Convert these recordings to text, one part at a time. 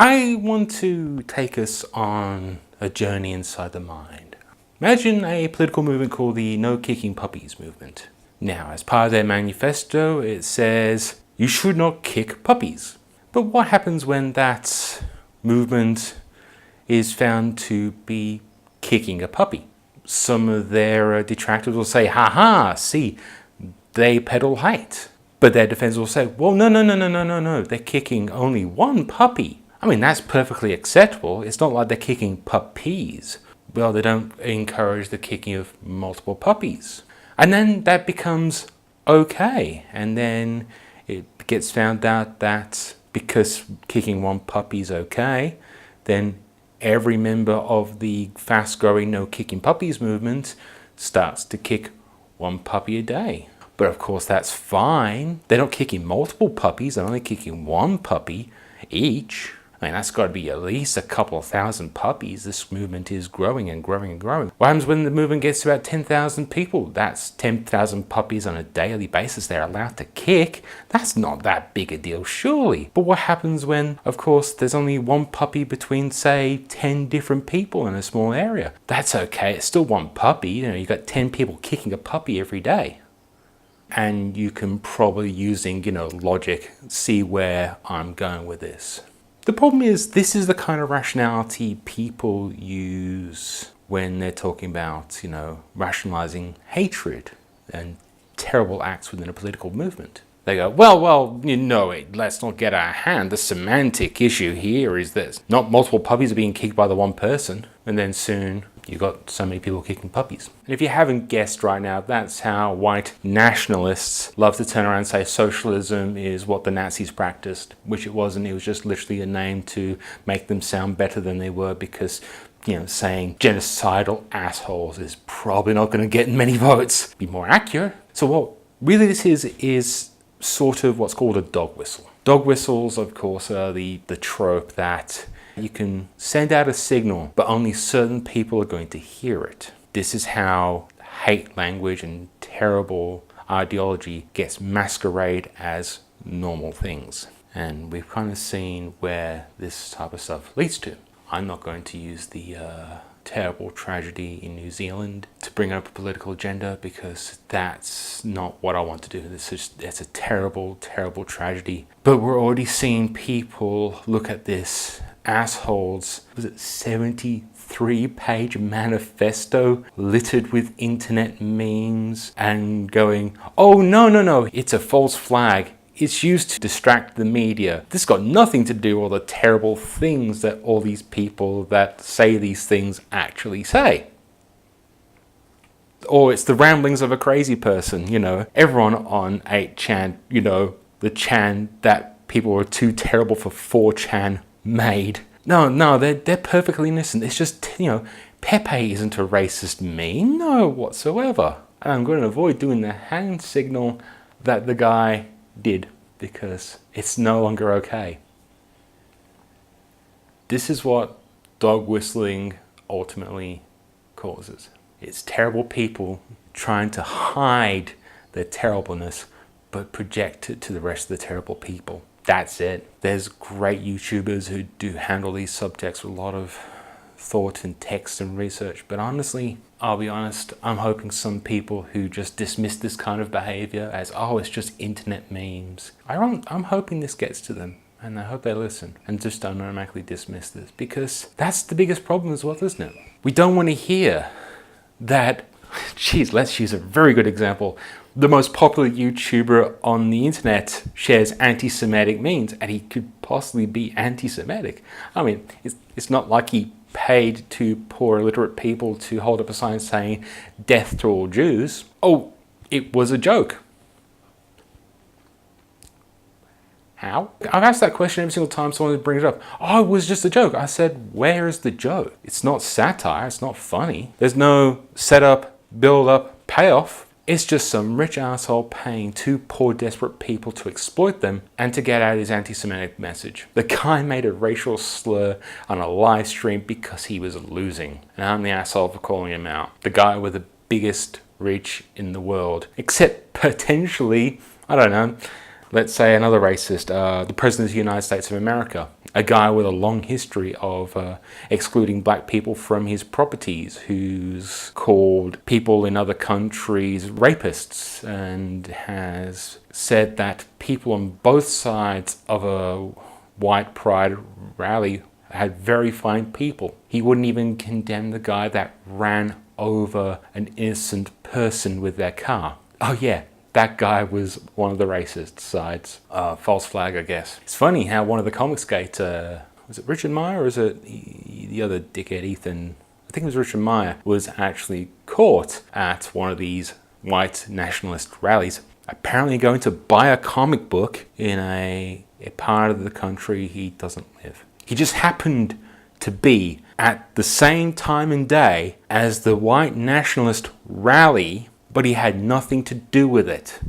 I want to take us on a journey inside the mind. Imagine a political movement called the No Kicking Puppies movement. Now, as part of their manifesto, it says you should not kick puppies. But what happens when that movement is found to be kicking a puppy? Some of their detractors will say, ha, see, they peddle hate. But their defense will say, well, no, they're kicking only one puppy. I mean, that's perfectly acceptable. It's not like they're kicking puppies. Well, they don't encourage the kicking of multiple puppies. And then that becomes okay. And then it gets found out that because kicking one puppy is okay, then every member of the fast-growing No Kicking Puppies movement starts to kick one puppy a day. But of course, that's fine. They're not kicking multiple puppies. They're only kicking one puppy each. I mean, that's got to be at least a couple of thousand puppies. This movement is growing and growing and growing. What happens when the movement gets to about 10,000 people? That's 10,000 puppies on a daily basis they're allowed to kick. That's not that big a deal, surely. But what happens when, of course, there's only one puppy between, say, 10 different people in a small area? That's okay. It's still one puppy. You know, you've got 10 people kicking a puppy every day. And you can probably, using, logic, see where I'm going with this. The problem is, this is the kind of rationality people use when they're talking about, rationalizing hatred and terrible acts within a political movement. They go, well, let's not get our hand. The semantic issue here is this. Not multiple puppies are being kicked by the one person, and then soon you've got so many people kicking puppies. And if you haven't guessed right now, that's how white nationalists love to turn around and say socialism is what the Nazis practiced, which it wasn't. It was just literally a name to make them sound better than they were, because saying genocidal assholes is probably not going to get many votes. Be more accurate. So what really this is sort of what's called a dog whistle. Dog whistles, of course, are the trope that you can send out a signal, but only certain people are going to hear it. This is how hate language and terrible ideology gets masqueraded as normal things. And we've kind of seen where this type of stuff leads to. I'm not going to use the terrible tragedy in New Zealand to bring up a political agenda, because that's not what I want to do. It's a terrible, terrible tragedy. But we're already seeing people look at this assholes, was it 73-page manifesto littered with internet memes and going, oh no, it's a false flag. It's used to distract the media. This got nothing to do with all the terrible things that all these people that say these things actually say. Or it's the ramblings of a crazy person, Everyone on 8chan, the Chan that people were too terrible for 4chan made. No, they're perfectly innocent. It's just, Pepe isn't a racist meme, no whatsoever. And I'm going to avoid doing the hand signal that the guy did, because it's no longer okay. This is what dog whistling ultimately causes. It's terrible people trying to hide their terribleness, but project it to the rest of the terrible people. That's it. There's great YouTubers who do handle these subjects with a lot of thought and text and research, but honestly, I'll be honest, I'm hoping some people who just dismiss this kind of behavior as, it's just internet memes. I'm hoping this gets to them, and I hope they listen and just don't automatically dismiss this, because that's the biggest problem as well, isn't it? We don't want to hear that, let's use a very good example. The most popular YouTuber on the internet shares anti-Semitic memes, and he could possibly be anti-Semitic. I mean, it's not like he paid to poor illiterate people to hold up a sign saying death to all Jews. Oh, it was a joke. How? I've asked that question every single time someone brings it up. Oh, it was just a joke. I said, where is the joke? It's not satire. It's not funny. There's no setup, build up, payoff. It's just some rich asshole paying two poor desperate people to exploit them and to get out his anti-Semitic message. The guy made a racial slur on a live stream because he was losing. And I'm the asshole for calling him out. The guy with the biggest reach in the world. Except potentially, I don't know, let's say another racist, the President of the United States of America. A guy with a long history of excluding black people from his properties, who's called people in other countries rapists, and has said that people on both sides of a white pride rally had very fine people. He wouldn't even condemn the guy that ran over an innocent person with their car. Oh yeah, that guy was one of the racist sides. False flag, I guess. It's funny how one of the Comicsgate, was it Richard Meyer or is it the other dickhead Ethan? I think it was Richard Meyer, was actually caught at one of these white nationalist rallies, apparently going to buy a comic book in a part of the country he doesn't live. He just happened to be at the same time and day as the white nationalist rally, but he had nothing to do with it.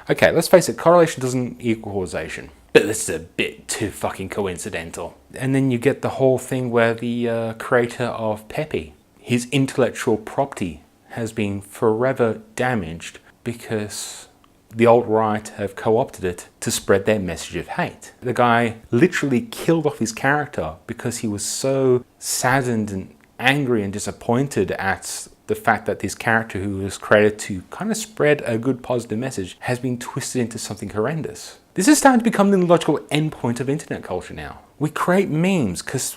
Okay, let's face it, correlation doesn't equal causation. But this is a bit too fucking coincidental. And then you get the whole thing where the creator of Pepe, his intellectual property has been forever damaged because the alt-right have co-opted it to spread their message of hate. The guy literally killed off his character because he was so saddened and angry and disappointed at the fact that this character, who was created to kind of spread a good positive message, has been twisted into something horrendous. This is starting to become the logical endpoint of internet culture now. We create memes because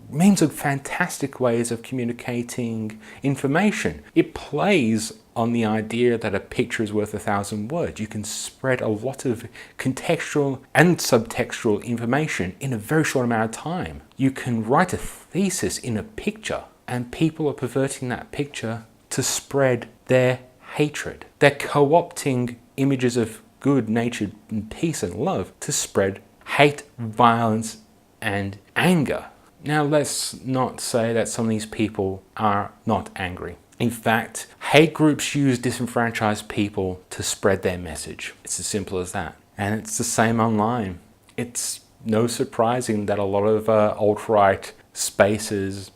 memes are fantastic ways of communicating information. It plays on the idea that a picture is worth 1,000 words. You can spread a lot of contextual and subtextual information in a very short amount of time. You can write a thesis in a picture, and people are perverting that picture to spread their hatred. They're co-opting images of good nature and peace and love to spread hate, violence, and anger. Now, let's not say that some of these people are not angry. In fact, hate groups use disenfranchised people to spread their message. It's as simple as that. And it's the same online. It's no surprising that a lot of alt-right spaces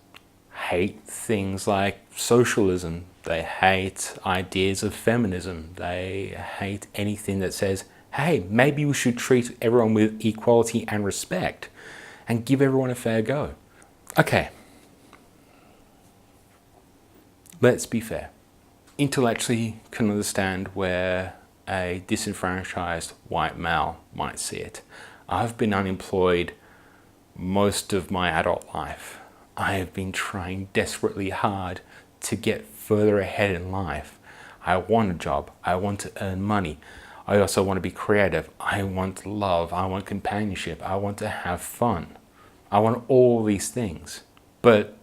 hate things like socialism. They hate ideas of feminism. They hate anything that says, hey, maybe we should treat everyone with equality and respect and give everyone a fair go. Okay. Let's be fair. Intellectually can understand where a disenfranchised white male might see it. I've been unemployed most of my adult life. I have been trying desperately hard to get further ahead in life. I want a job. I want to earn money. I also want to be creative. I want love. I want companionship. I want to have fun. I want all these things. But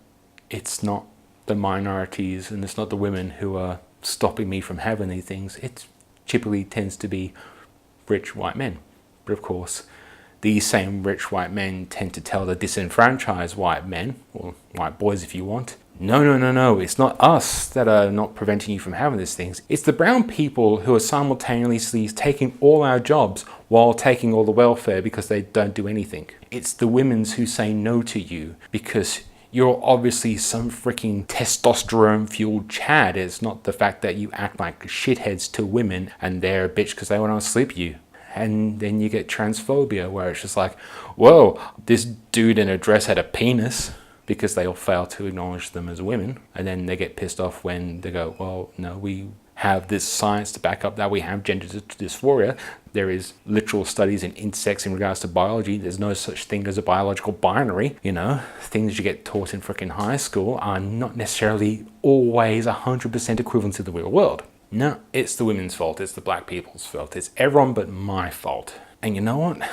it's not the minorities and it's not the women who are stopping me from having these things. It typically tends to be rich white men. But of course, these same rich white men tend to tell the disenfranchised white men, or white boys if you want, no, it's not us that are not preventing you from having these things. It's the brown people who are simultaneously taking all our jobs while taking all the welfare because they don't do anything. It's the women's who say no to you because you're obviously some freaking testosterone-fueled Chad. It's not the fact that you act like shitheads to women and they're a bitch because they want to sleep you. And then you get transphobia, where it's just like, whoa, this dude in a dress had a penis, because they all fail to acknowledge them as women. And then they get pissed off when they go, well, no, we have this science to back up that we have gender dysphoria. There is literal studies in intersex in regards to biology. There's no such thing as a biological binary. You know, things you get taught in freaking high school are not necessarily always 100% equivalent to the real world. No, it's the women's fault. It's the black people's fault. It's everyone but my fault. And you know what?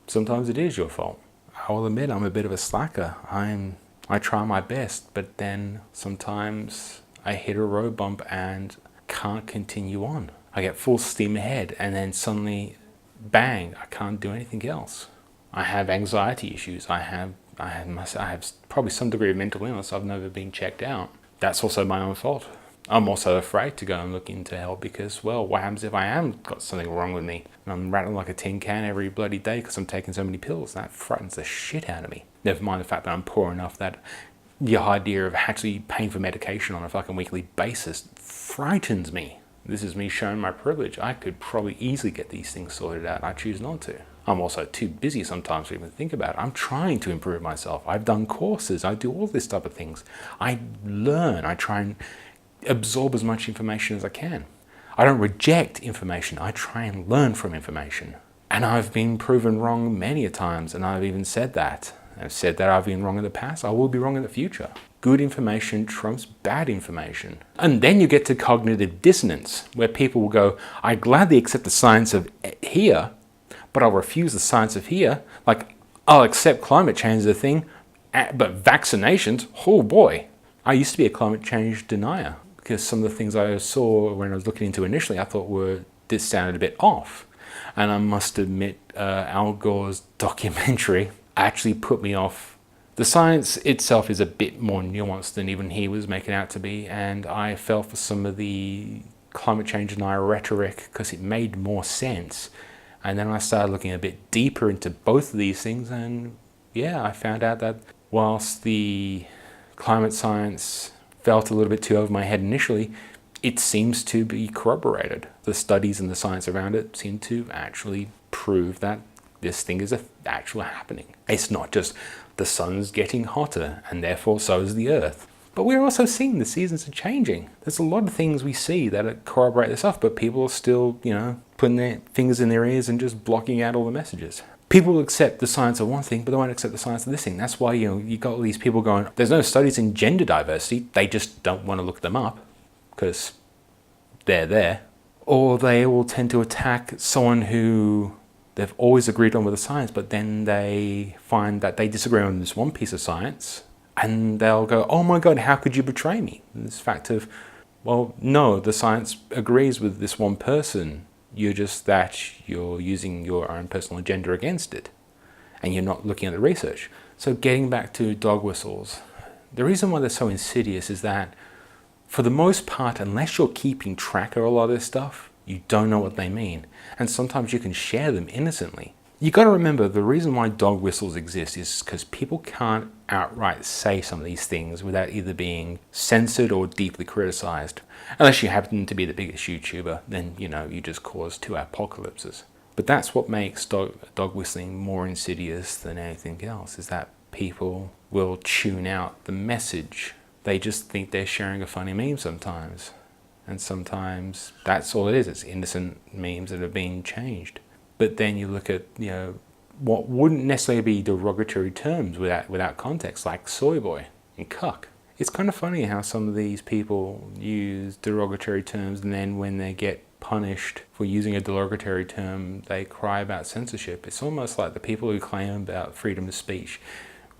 Sometimes it is your fault. I will admit I'm a bit of a slacker. I try my best, but then sometimes I hit a road bump and can't continue on. I get full steam ahead and then suddenly, bang, I can't do anything else. I have anxiety issues. I have probably some degree of mental illness. I've never been checked out. That's also my own fault. I'm also afraid to go and look into help because, well, what happens if I am got something wrong with me? And I'm rattling like a tin can every bloody day because I'm taking so many pills. That frightens the shit out of me. Never mind the fact that I'm poor enough that the idea of actually paying for medication on a fucking weekly basis frightens me. This is me showing my privilege. I could probably easily get these things sorted out. I choose not to. I'm also too busy sometimes to even think about it. I'm trying to improve myself. I've done courses. I do all this type of things. I learn. I try and absorb as much information as I can. I don't reject information. I try and learn from information. And I've been proven wrong many a times, and I've even said that. I've said that I've been wrong in the past. I will be wrong in the future. Good information trumps bad information. And then you get to cognitive dissonance, where people will go, I gladly accept the science of here, but I'll refuse the science of here. Like, I'll accept climate change as a thing, but vaccinations, oh boy. I used to be a climate change denier, because some of the things I saw when I was looking into initially, I thought this sounded a bit off. And I must admit, Al Gore's documentary actually put me off. The science itself is a bit more nuanced than even he was making out to be, and I fell for some of the climate change denier rhetoric because it made more sense. And then I started looking a bit deeper into both of these things, and yeah, I found out that whilst the climate science felt a little bit too over my head initially, it seems to be corroborated. The studies and the science around it seem to actually prove that this thing is actually happening. It's not just the sun's getting hotter and therefore so is the earth. But we're also seeing the seasons are changing. There's a lot of things we see that corroborate this stuff, but people are still, putting their fingers in their ears and just blocking out all the messages. People will accept the science of one thing, but they won't accept the science of this thing. That's why, you got all these people going, there's no studies in gender diversity. They just don't want to look them up because they're there. Or they will tend to attack someone who they've always agreed on with the science, but then they find that they disagree on this one piece of science, and they'll go, oh my God, how could you betray me? And this fact of, well, no, the science agrees with this one person. You're just that you're using your own personal agenda against it, and you're not looking at the research. So getting back to dog whistles, the reason why they're so insidious is that for the most part, unless you're keeping track of a lot of this stuff, you don't know what they mean. And sometimes you can share them innocently. You got to remember, the reason why dog whistles exist is because people can't outright say some of these things without either being censored or deeply criticized. Unless you happen to be the biggest YouTuber, then, you just cause 2 apocalypses. But that's what makes dog whistling more insidious than anything else, is that people will tune out the message. They just think they're sharing a funny meme sometimes. And sometimes that's all it is. It's innocent memes that have been changed. But then you look at, what wouldn't necessarily be derogatory terms without context, like soy boy and cuck. It's kind of funny how some of these people use derogatory terms, and then when they get punished for using a derogatory term, they cry about censorship. It's almost like the people who claim about freedom of speech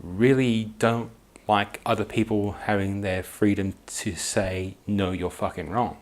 really don't like other people having their freedom to say, no, you're fucking wrong.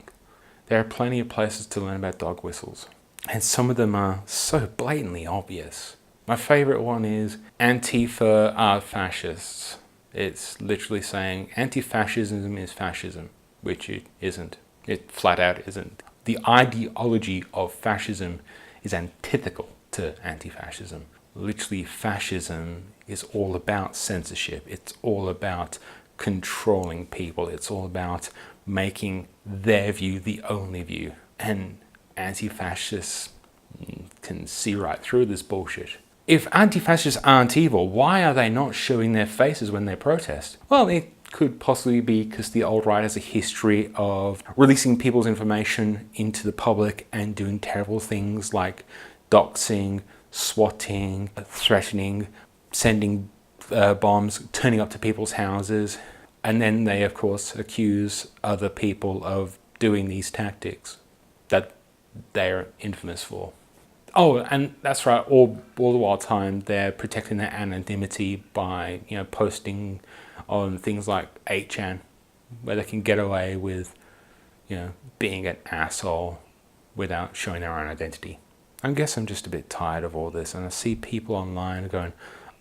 There are plenty of places to learn about dog whistles, and some of them are so blatantly obvious. My favorite one is Antifa are fascists. It's literally saying anti-fascism is fascism, which it isn't. It flat out isn't. The ideology of fascism is antithetical to anti-fascism. Literally, fascism is all about censorship. It's all about controlling people. It's all about making their view the only view. And anti-fascists can see right through this bullshit. If anti-fascists aren't evil, why are they not showing their faces when they protest? Well, it could possibly be because the alt-right has a history of releasing people's information into the public and doing terrible things like doxing, swatting, threatening, sending bombs, turning up to people's houses. And then they, of course, accuse other people of doing these tactics that they're infamous for. Oh, and that's right, all the while time they're protecting their anonymity by, posting on things like 8chan, where they can get away with, being an asshole without showing their own identity. I guess I'm just a bit tired of all this, and I see people online going,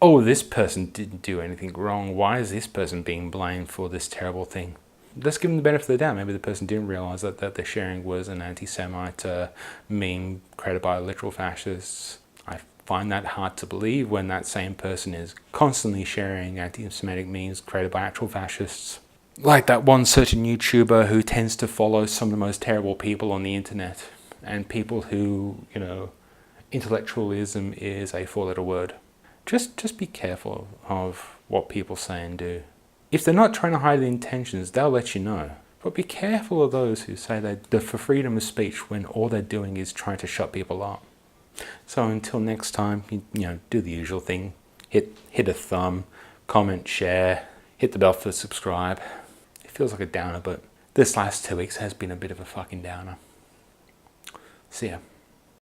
oh, this person didn't do anything wrong. Why is this person being blamed for this terrible thing? Let's give them the benefit of the doubt. Maybe the person didn't realize that they're sharing was an anti-Semite meme created by literal fascists. I find that hard to believe when that same person is constantly sharing anti-Semitic memes created by actual fascists. Like that one certain YouTuber who tends to follow some of the most terrible people on the internet, and people who, intellectualism is a four-letter word. Just be careful of what people say and do. If they're not trying to hide the intentions, they'll let you know. But be careful of those who say they're for freedom of speech when all they're doing is trying to shut people up. So until next time, do the usual thing. Hit a thumb, comment, share, hit the bell for subscribe. It feels like a downer, but this last 2 weeks has been a bit of a fucking downer. See ya.